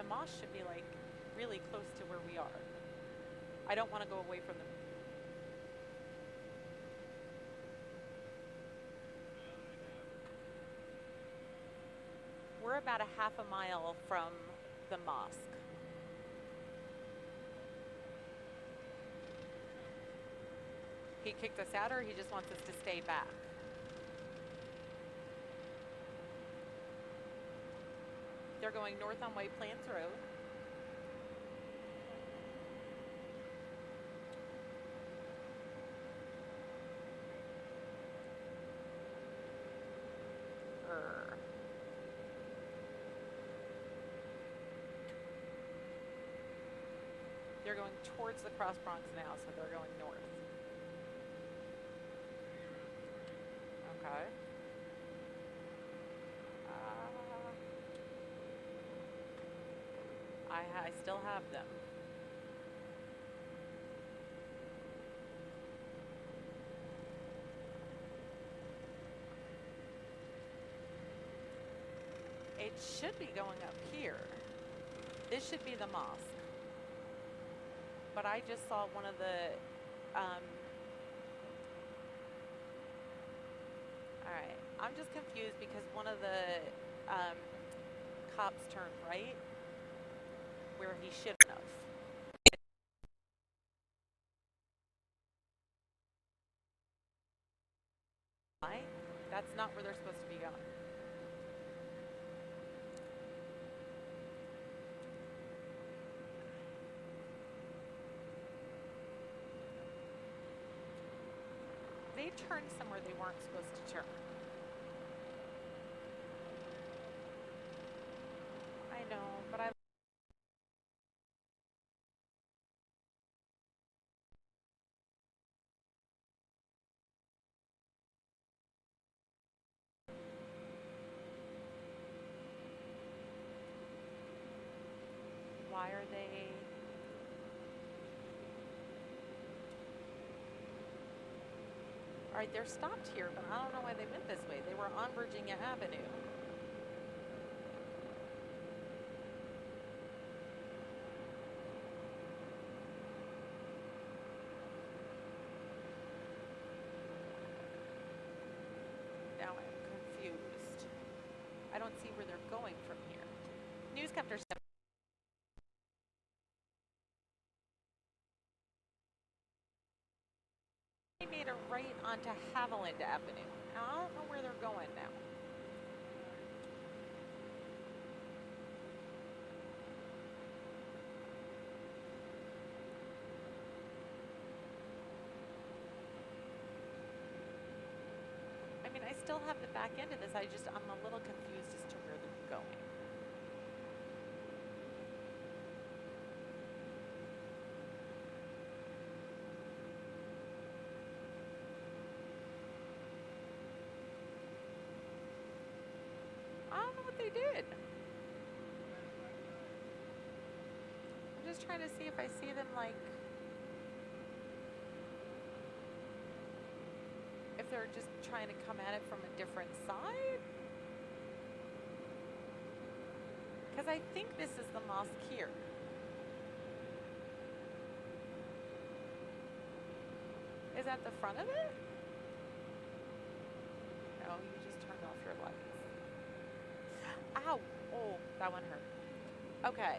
mosque should be like really close to where we are. I don't want to go away from the. We're about a half a mile from the mosque. He kicked us out, or he just wants us to stay back? They're going north on White Plains Road. They're going towards the Cross Bronx now, so they're going north. Okay. I still have them. It should be going up here. This should be the mosque. But I just saw one of the, alright, I'm just confused because one of the cops turned right where he shouldn't have. Why? That's not where they're supposed to be going. They turned somewhere they weren't supposed to turn. I know, but I... Why are they... Alright, they're stopped here, but I don't know why they went this way. They were on Virginia Avenue. Now I'm confused. I don't see where they're going from here. Newscapter 7. They made a right onto Haviland Avenue. Now, I don't know where they're going now. I mean, I still have the back end of this. I'm a little confused as to where they're going. I don't know what they did. I'm just trying to see if I see them, like... if they're just trying to come at it from a different side. Because I think this is the mosque here. Is that the front of it? No, you just turned off your lights. Ow! Oh, that one hurt. Okay.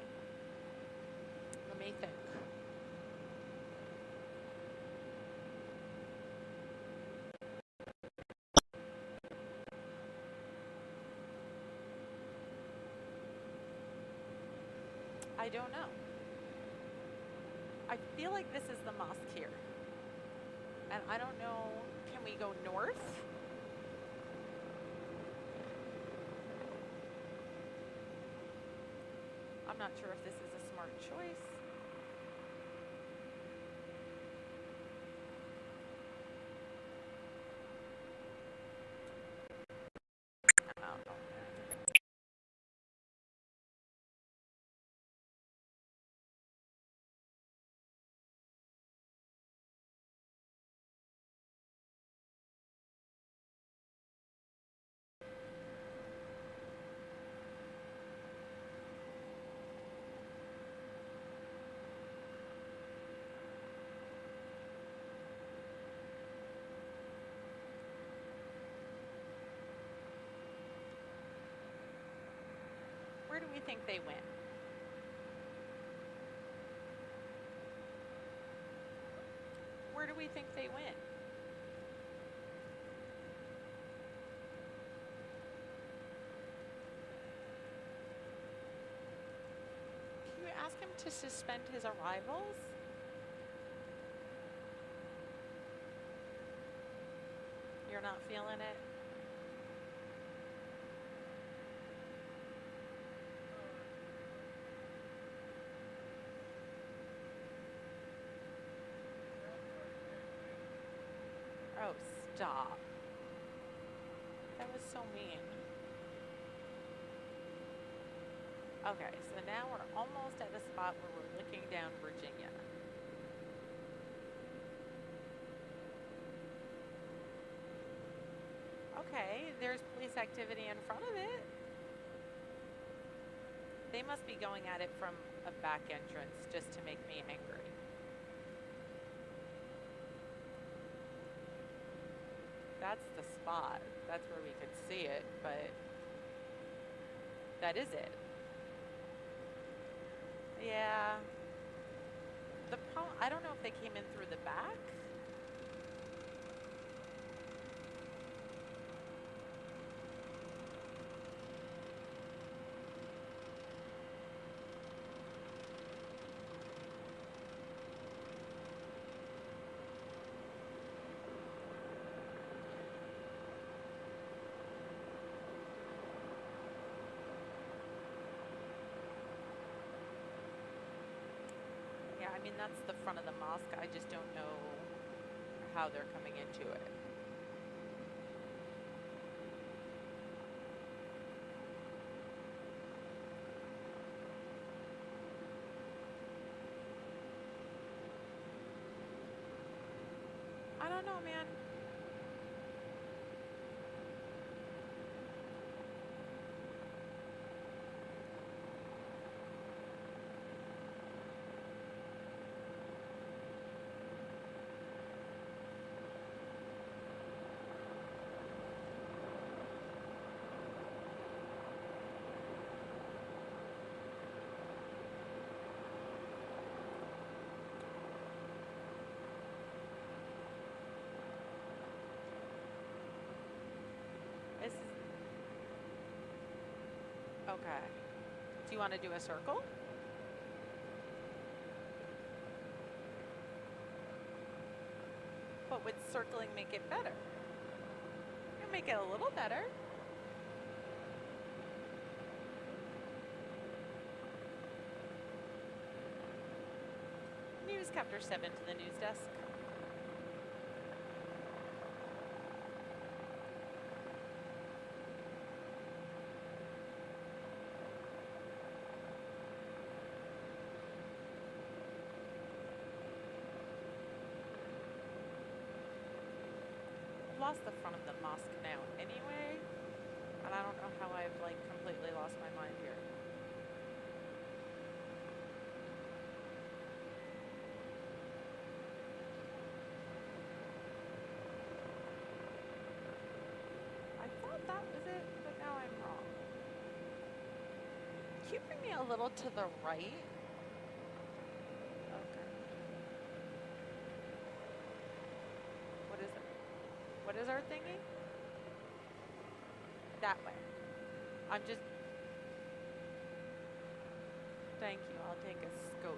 Let me think. I don't know. I feel like this is the mosque here. And I don't know, can we go north? I'm not sure if this is a smart choice. I don't know. Where do we think they went? Where do we think they went? Can you ask him to suspend his arrivals? You're not feeling it? Oh, stop. That was so mean. Okay, so now we're almost at the spot where we're looking down Virginia. Okay, there's police activity in front of it. They must be going at it from a back entrance just to make me angry. That's the spot. That's where we could see it, but that is it. Yeah. I don't know if they came in through the back. I mean, that's the front of the mosque. I just don't know how they're coming into it. I don't know, man. This is okay. Do you want to do a circle? But would circling make it better? It'll make it a little better. Newscapter 7 to the news desk. Lost the front of the mosque now anyway, and I don't know how I've like completely lost my mind here. I thought that was it, but now I'm wrong. Can you bring me a little to the right? What is our thingy? That way. I'm just... Thank you. I'll take a skosh.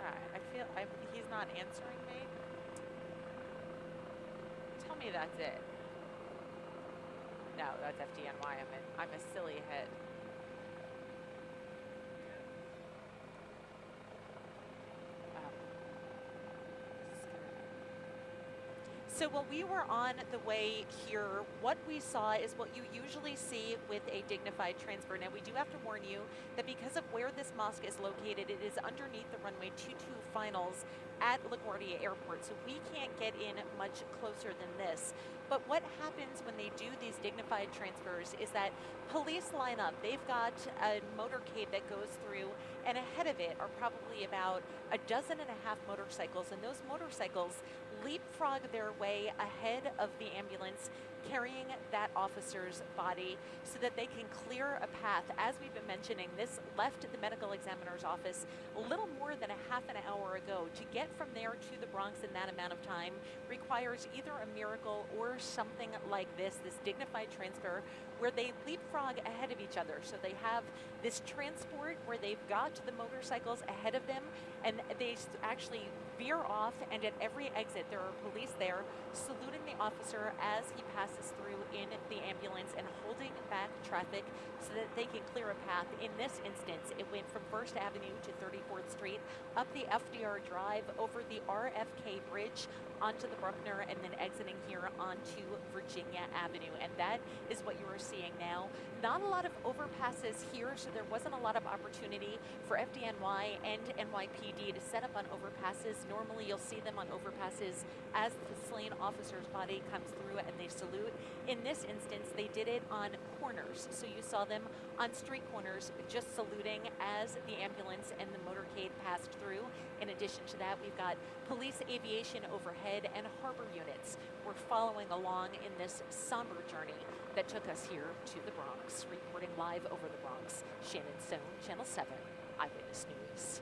Alright, he's not answering me. Tell me that's it. No, that's FDNY. I'm a silly head. So while we were on the way here, what we saw is what you usually see with a dignified transfer. Now, we do have to warn you that because of where this mosque is located, it is underneath the runway 22 finals, at LaGuardia Airport, so we can't get in much closer than this. But what happens when they do these dignified transfers is that police line up. They've got a motorcade that goes through, and ahead of it are probably about a dozen and a half motorcycles, and those motorcycles leapfrog their way ahead of the ambulance carrying that officer's body so that they can clear a path. As we've been mentioning, this left the medical examiner's office a little more than a half an hour ago. To get from there to the Bronx in that amount of time requires either a miracle or something like this dignified transfer where they leapfrog ahead of each other. So they have this transport where they've got the motorcycles ahead of them, and they actually veer off, and at every exit there are police there saluting the officer as he passes through in the ambulance and holding back traffic so that they can clear a path. In this instance, it went from 1st Avenue to 34th Street, up the FDR Drive, over the RFK Bridge, onto the Bruckner, and then exiting here onto Virginia Avenue. And that is what you are seeing now. Not a lot of overpasses here, so there wasn't a lot of opportunity for FDNY and NYPD to set up on overpasses. Normally you'll see them on overpasses as the slain officer's body comes through and they salute. In this instance, they did it on corners. So you saw them on street corners just saluting as the ambulance and the motorcade passed through. In addition to that, we've got police aviation overhead and harbor units. We're following along in this somber journey that took us here to the Bronx. Reporting live over the Bronx, Shannon Stone, Channel 7 Eyewitness News.